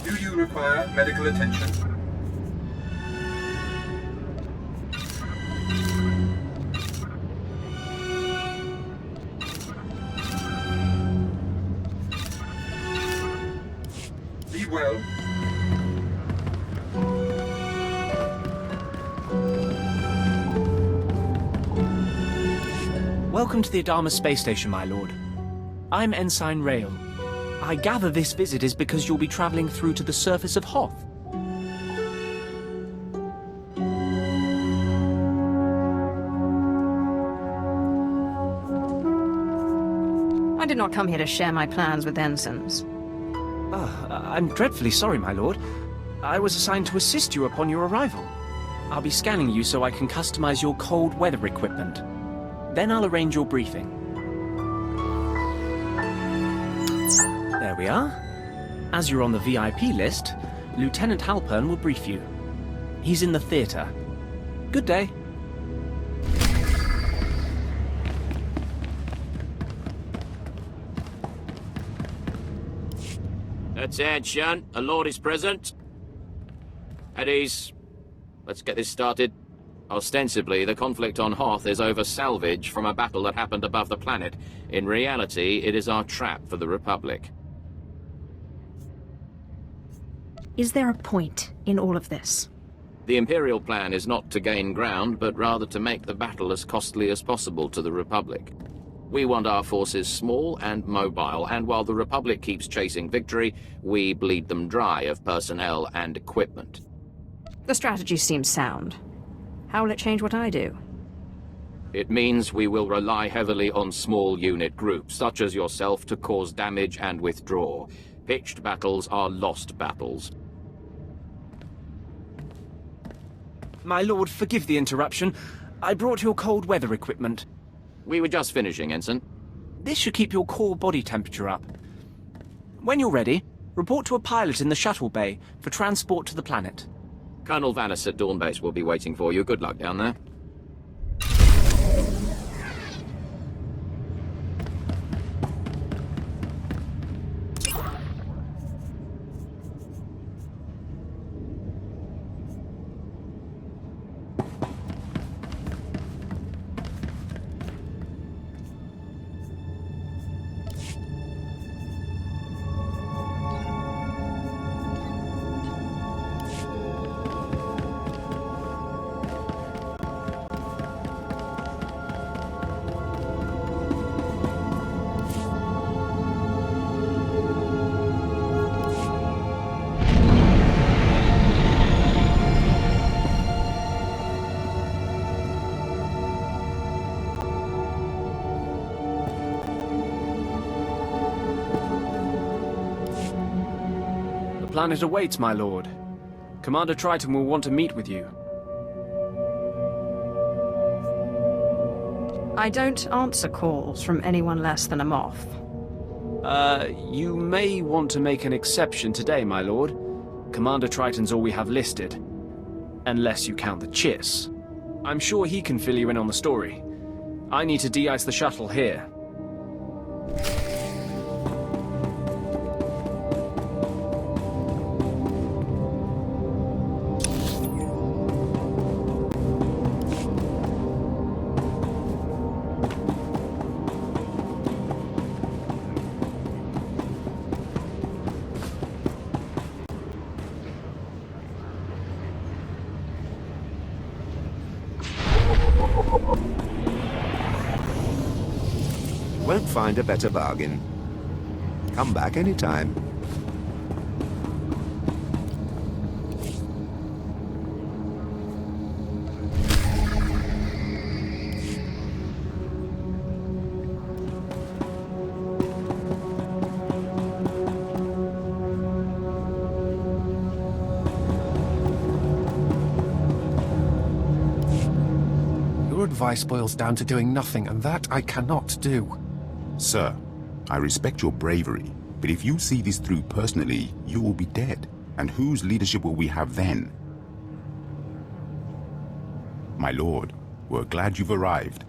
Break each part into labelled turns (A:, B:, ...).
A: Do you require medical attention? Be well.
B: Welcome to the Adama space station, my lord. I'm Ensign Rail. I gather this visit is because you'll be traveling through to the surface of Hoth.
C: I did not come here to share my plans with ensigns.
B: I'm dreadfully sorry, my lord. I was assigned to assist you upon your arrival. I'll be scanning you so I can customize your cold weather equipment. Then I'll arrange your briefing. There we are. As you're on the VIP list, Lieutenant Halpern will brief you. He's in the theater. Good day.
D: Attention, a lord is present. At ease. Let's get this started. Ostensibly, the conflict on Hoth is over salvage from a battle that happened above the planet. In reality, it is our trap for the Republic.
C: Is there a point in all of this?
D: The Imperial plan is not to gain ground, but rather to make the battle as costly as possible to the Republic. We want our forces small and mobile, and while the Republic keeps chasing victory, we bleed them dry of personnel and equipment.
C: The strategy seems sound. How will it change what I do?
D: It means we will rely heavily on small unit groups, such as yourself, to cause damage and withdraw. Pitched battles are lost battles.
B: My lord, forgive the interruption. I brought your cold weather equipment.
D: We were just finishing, Ensign.
B: This should keep your core body temperature up. When you're ready, report to a pilot in the shuttle bay for transport to the planet.
D: Colonel Vanis at Dawn Base will be waiting for you. Good luck down there.
B: The planet awaits, my lord. Commander Triton will want to meet with you.
C: I don't answer calls from anyone less than a Moth.
B: You may want to make an exception today, my lord. Commander Triton's all we have listed. Unless you count the Chiss. I'm sure he can fill you in on the story. I need to de-ice the shuttle here.
E: Won't find a better bargain. Come back anytime.
F: Your advice boils down to doing nothing, and that I cannot do.
G: Sir, I respect your bravery, but if you see this through personally, you will be dead. And whose leadership will we have then? My lord, we're glad you've arrived.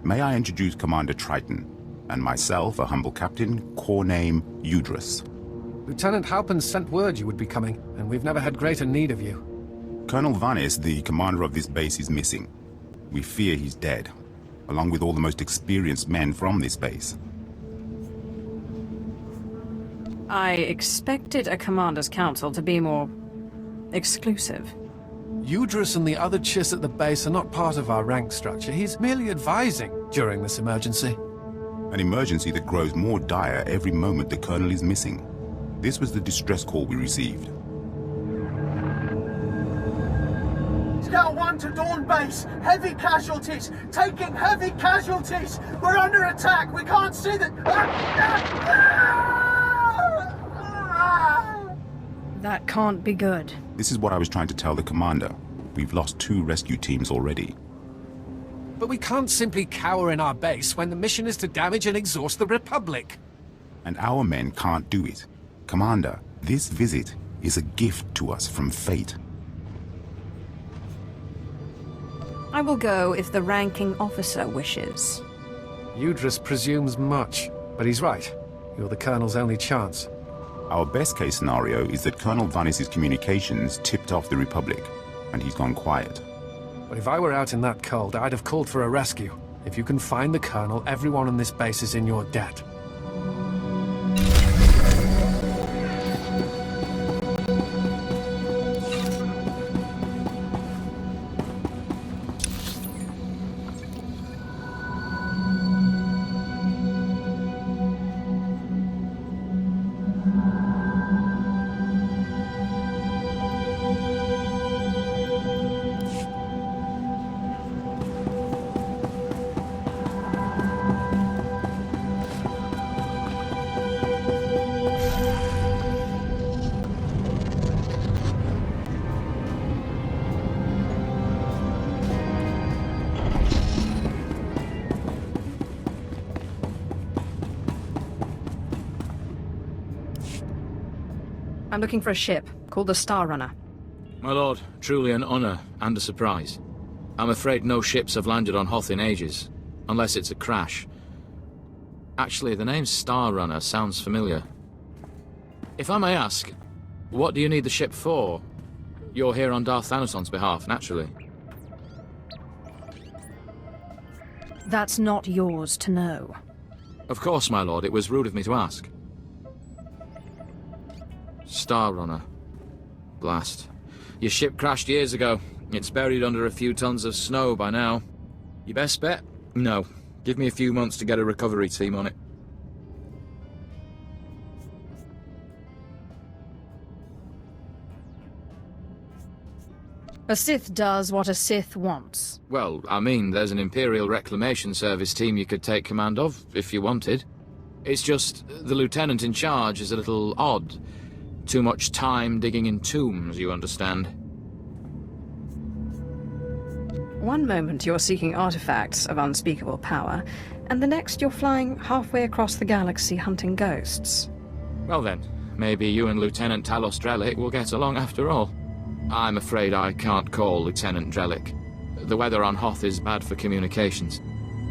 G: May I introduce Commander Triton, and myself, a humble captain, corps name Udrus.
F: Lieutenant Halpin sent word you would be coming, and we've never had greater need of you.
G: Colonel Vanis, the commander of this base, is missing. We fear he's dead, along with all the most experienced men from this base.
C: I expected a commander's council to be more exclusive.
F: Udrus and the other Chiss at the base are not part of our rank structure. He's merely advising during this emergency.
G: An emergency that grows more dire every moment the colonel is missing. This was the distress call we received.
H: Scout 1 to Dawn Base. Heavy casualties. Taking heavy casualties. We're under attack. We can't see the...
C: That can't be good.
G: This is what I was trying to tell the commander. We've lost 2 rescue teams already.
F: But we can't simply cower in our base when the mission is to damage and exhaust the Republic.
G: And our men can't do it. Commander, this visit is a gift to us from fate.
C: I will go if the ranking officer wishes.
F: Udrus presumes much, but he's right. You're the Colonel's only chance.
G: Our best case scenario is that Colonel Vanis' communications tipped off the Republic, and he's gone quiet.
F: But if I were out in that cold, I'd have called for a rescue. If you can find the Colonel, everyone on this base is in your debt.
C: I'm looking for a ship called the Star Runner.
D: My lord, truly an honor and a surprise. I'm afraid no ships have landed on Hoth in ages, unless it's a crash. Actually, the name Star Runner sounds familiar. If I may ask, what do you need the ship for? You're here on Darth Thanoson's behalf, naturally.
C: That's not yours to know.
D: Of course, my lord, it was rude of me to ask. Star Runner. Blast. Your ship crashed years ago. It's buried under a few tons of snow by now. Your best bet? No. Give me a few months to get a recovery team on it.
C: A Sith does what a Sith wants.
D: Well, I mean, there's an Imperial Reclamation Service team you could take command of, if you wanted. It's just, the lieutenant in charge is a little odd. Too much time digging in tombs, you understand.
C: One moment you're seeking artifacts of unspeakable power, and the next you're flying halfway across the galaxy hunting ghosts.
D: Well then, maybe you and Lieutenant Talos Drellick will get along after all. I'm afraid I can't call Lieutenant Drellick. The weather on Hoth is bad for communications.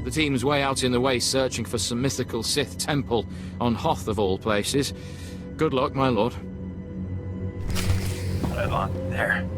D: The team's way out in the waste searching for some mythical Sith temple on Hoth of all places. Good luck, my lord.
I: Right on there.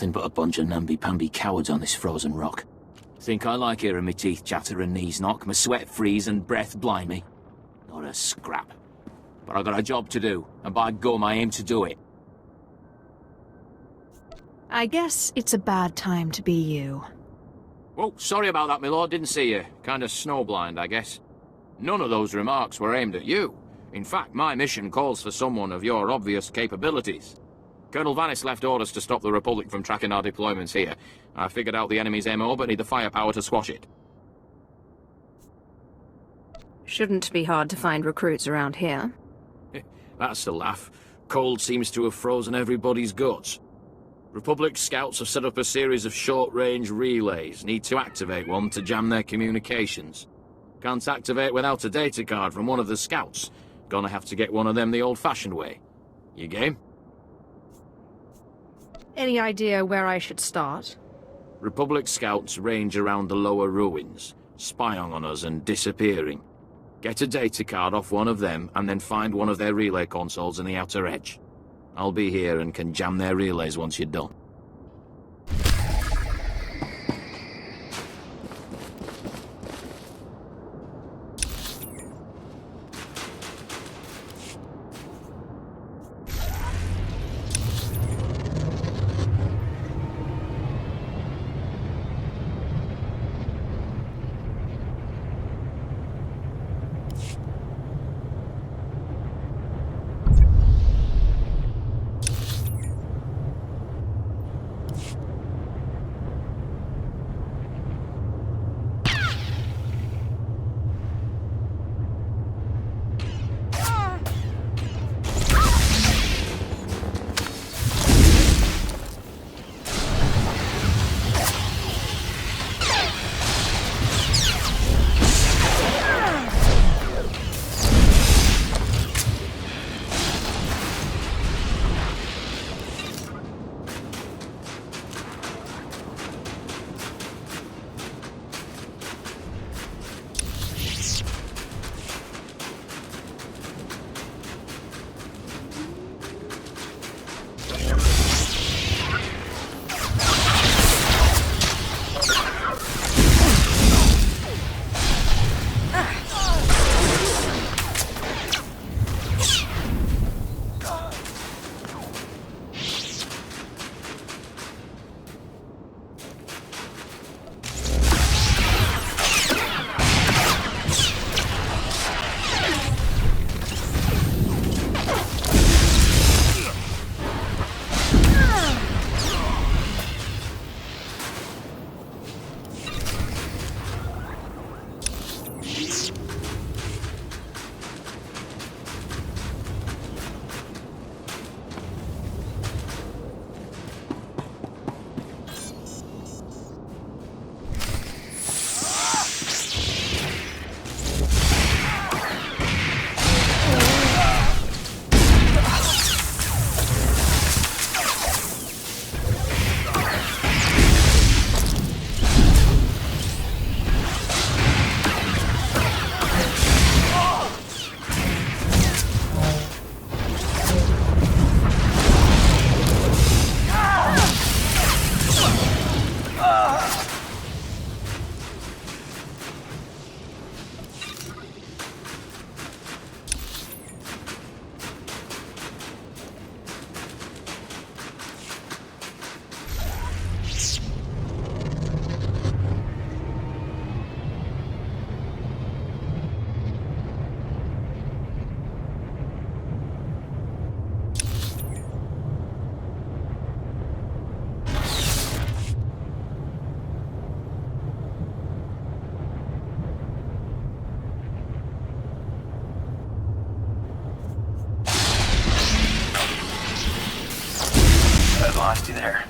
D: nothing but a bunch of namby-pamby cowards on this frozen rock. Think I like hearing me teeth chatter and knees knock, my sweat freeze and breath blind me? Not a scrap. But I got a job to do, and by gum I aim to do it.
I: I guess it's a bad time to be you.
D: Oh, sorry about that, my lord, didn't see you. Kinda snowblind, I guess. None of those remarks were aimed at you. In fact, my mission calls for someone of your obvious capabilities. Colonel Vanis left orders to stop the Republic from tracking our deployments here. I figured out the enemy's MO, but need the firepower to squash it.
I: Shouldn't be hard to find recruits around here.
D: That's a laugh. Cold seems to have frozen everybody's guts. Republic scouts have set up a series of short-range relays. Need to activate one to jam their communications. Can't activate without a data card from one of the scouts. Gonna have to get one of them the old-fashioned way. You game?
I: Any idea where I should start?
D: Republic scouts range around the lower ruins, spying on us and disappearing. Get a data card off one of them, and then find one of their relay consoles in the outer edge. I'll be here and can jam their relays once you're done.
J: lost you there.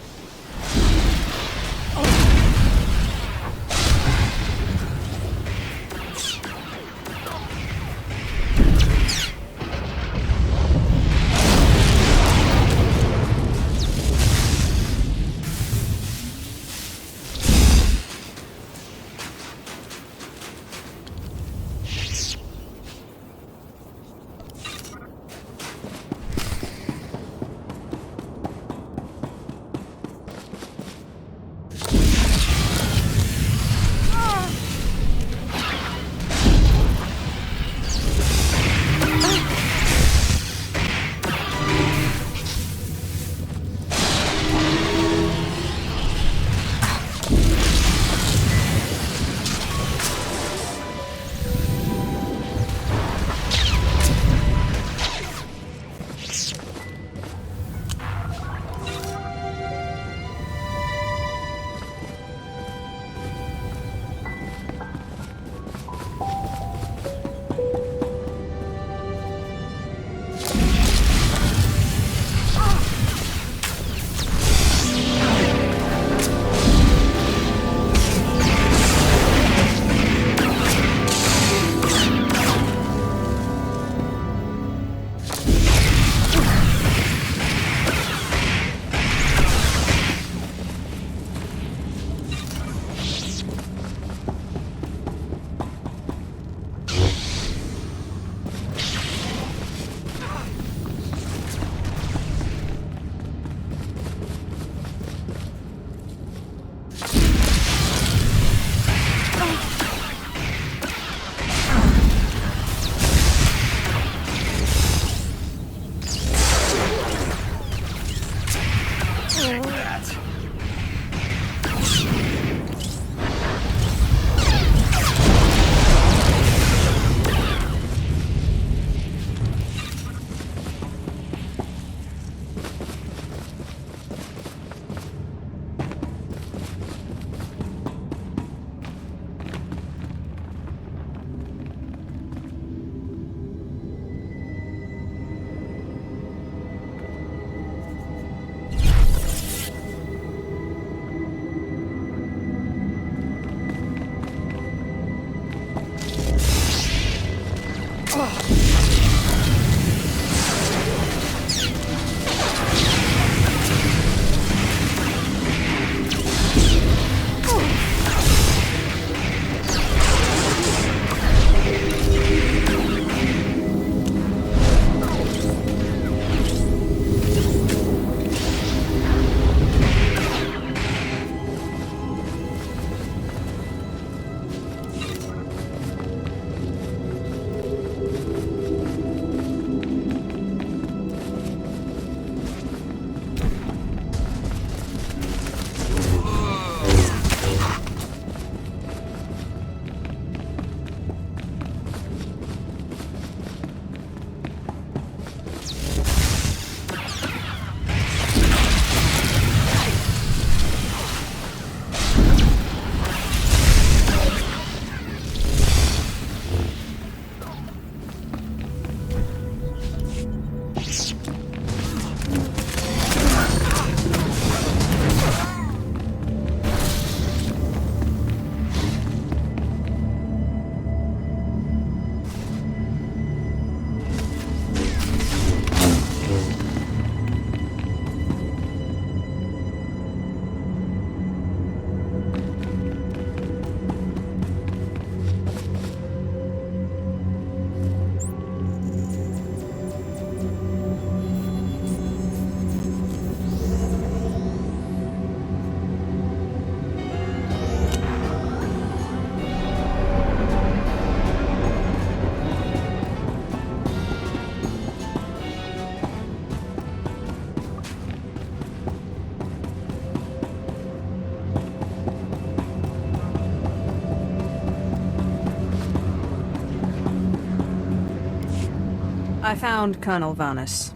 C: I found Colonel Vanus.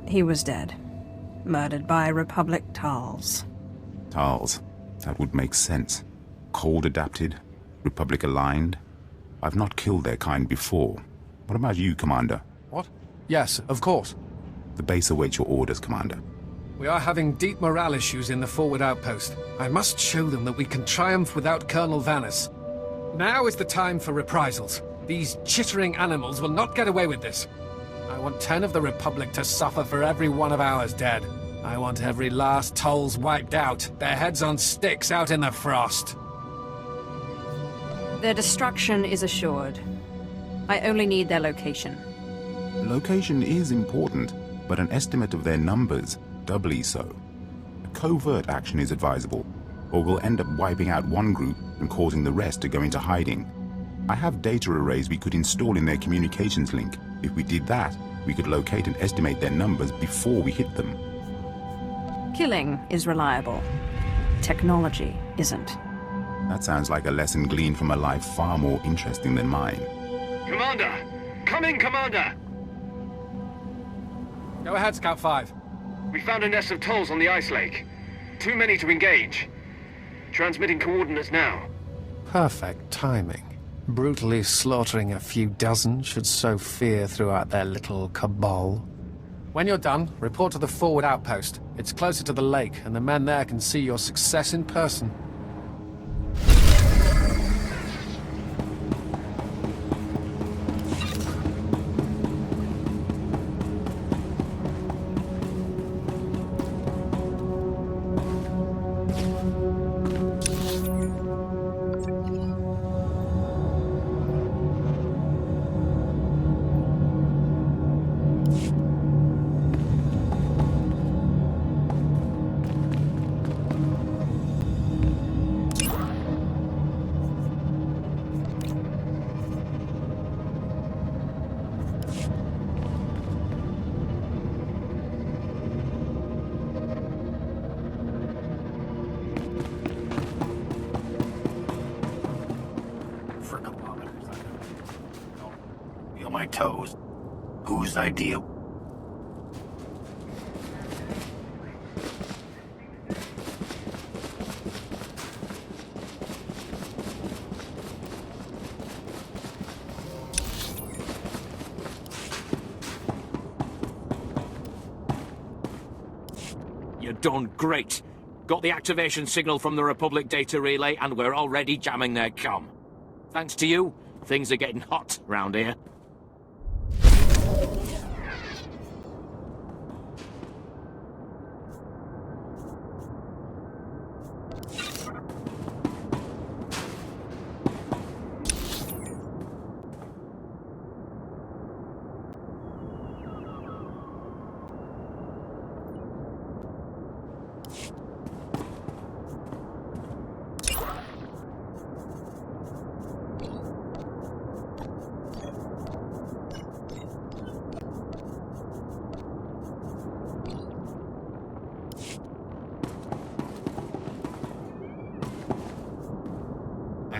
C: He was dead. Murdered by Republic Tals.
G: Tals. That would make sense. Cold adapted, Republic aligned. I've not killed their kind before. What about you, Commander?
F: What? Yes, of course.
G: The base awaits your orders, Commander.
F: We are having deep morale issues in the forward outpost. I must show them that we can triumph without Colonel Vanus. Now is the time for reprisals. These chittering animals will not get away with this. I want 10 of the Republic to suffer for every one of ours dead. I want every last Tolls wiped out, their heads on sticks out in the frost.
I: Their destruction is assured. I only need their location.
G: Location is important, but an estimate of their numbers, doubly so. A covert action is advisable, or we'll end up wiping out one group and causing the rest to go into hiding. I have data arrays we could install in their communications link. If we did that, we could locate and estimate their numbers before we hit them.
I: Killing is reliable. Technology isn't.
G: That sounds like a lesson gleaned from a life far more interesting than mine.
J: Commander! Come in, Commander!
F: Go ahead, Scout 5.
J: We found a nest of Tolls on the ice lake. Too many to engage. Transmitting coordinates now.
F: Perfect timing. Brutally slaughtering a few dozen should sow fear throughout their little cabal. When you're done, report to the forward outpost. It's closer to the lake, and the men there can see your success in person.
K: My toes. Whose idea?
D: You're done great. Got the activation signal from the Republic data relay, and we're already jamming their comm. Thanks to you, things are getting hot round here.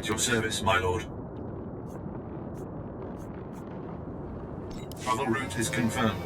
K: At your service, my lord. Travel route is confirmed.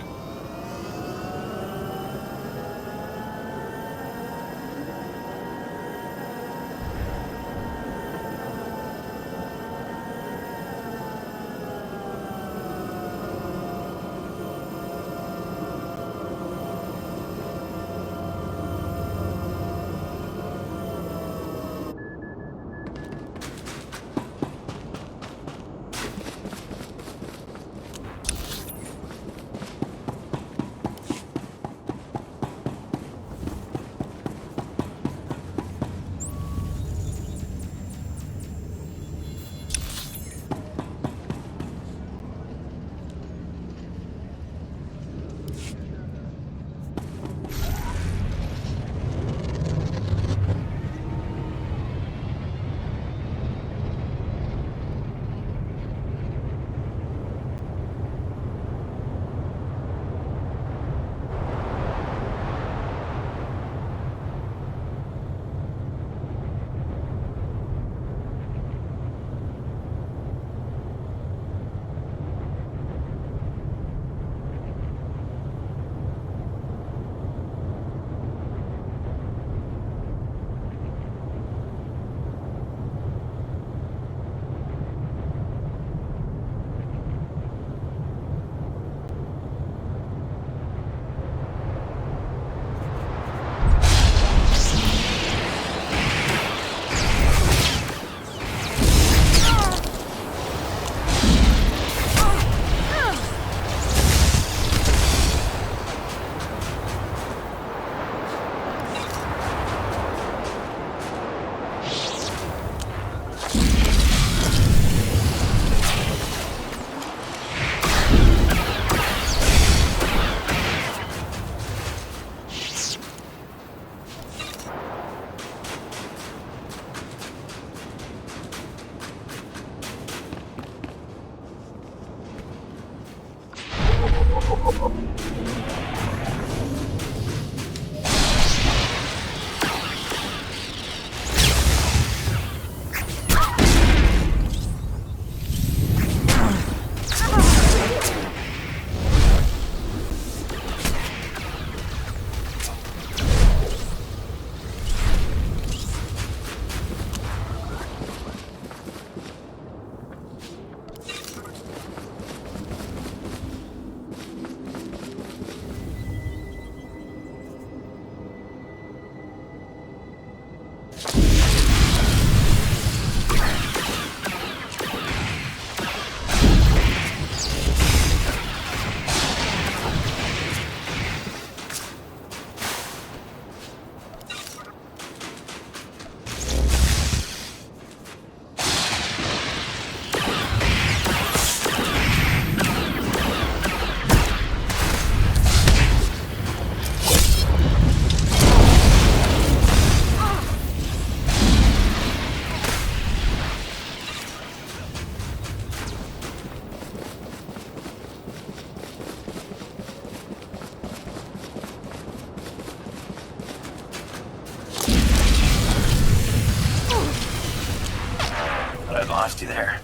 K: lost you there.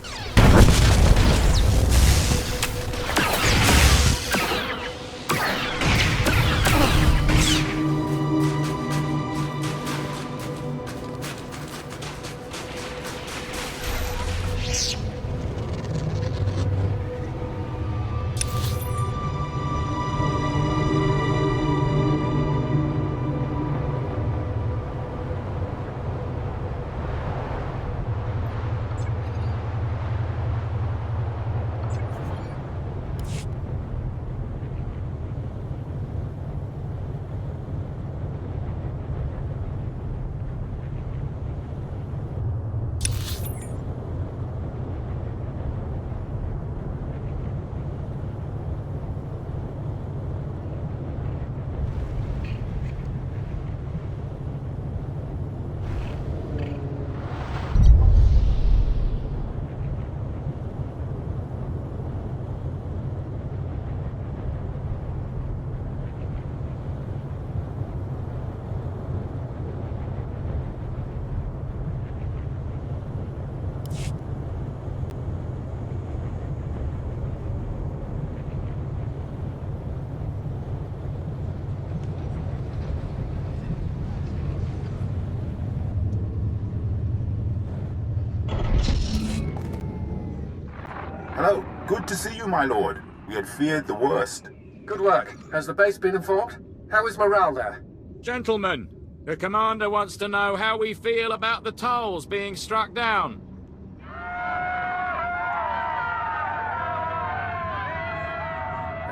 G: Good to see you, my lord. We had feared the worst.
F: Good work. Has the base been informed? How is morale there?
D: Gentlemen, the commander wants to know how we feel about the tolls being struck down.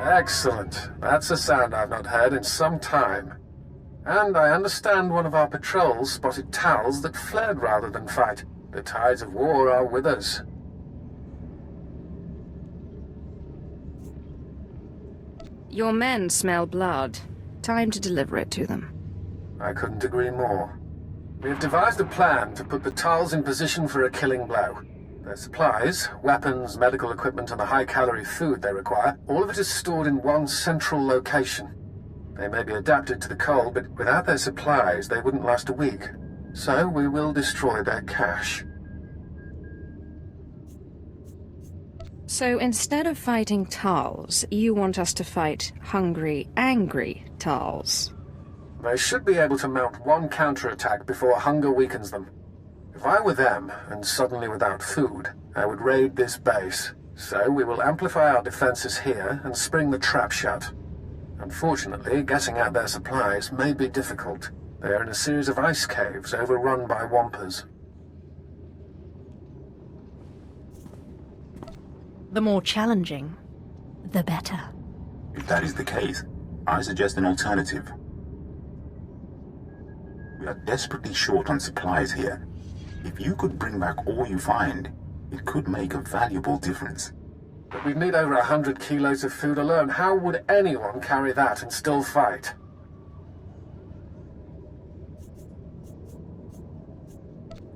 F: Excellent. That's a sound I've not heard in some time. And I understand one of our patrols spotted towels that fled rather than fight. The tides of war are with us.
I: Your men smell blood. Time to deliver it to them.
F: I couldn't agree more. We have devised a plan to put the Tals in position for a killing blow. Their supplies, weapons, medical equipment, and the high-calorie food they require, all of it is stored in one central location. They may be adapted to the cold, but without their supplies, they wouldn't last a week. So we will destroy their cache.
I: So instead of fighting Tals, you want us to fight hungry, angry Tals?
F: They should be able to mount one counterattack before hunger weakens them. If I were them, and suddenly without food, I would raid this base. So we will amplify our defenses here and spring the trap shut. Unfortunately, getting at their supplies may be difficult. They are in a series of ice caves overrun by Wampers.
L: The more challenging, the better.
G: If that is the case, I suggest an alternative. We are desperately short on supplies here. If you could bring back all you find, it could make a valuable difference.
F: But we'd need over 100 kilos of food alone. How would anyone carry that and still fight?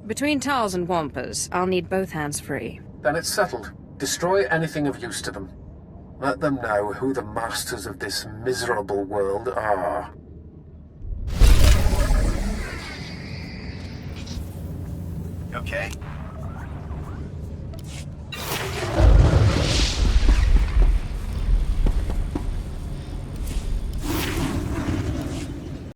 I: Between Tals and Wampers, I'll need both hands free.
F: Then it's settled. Destroy anything of use to them. Let them know who the masters of this miserable world are.
K: Okay.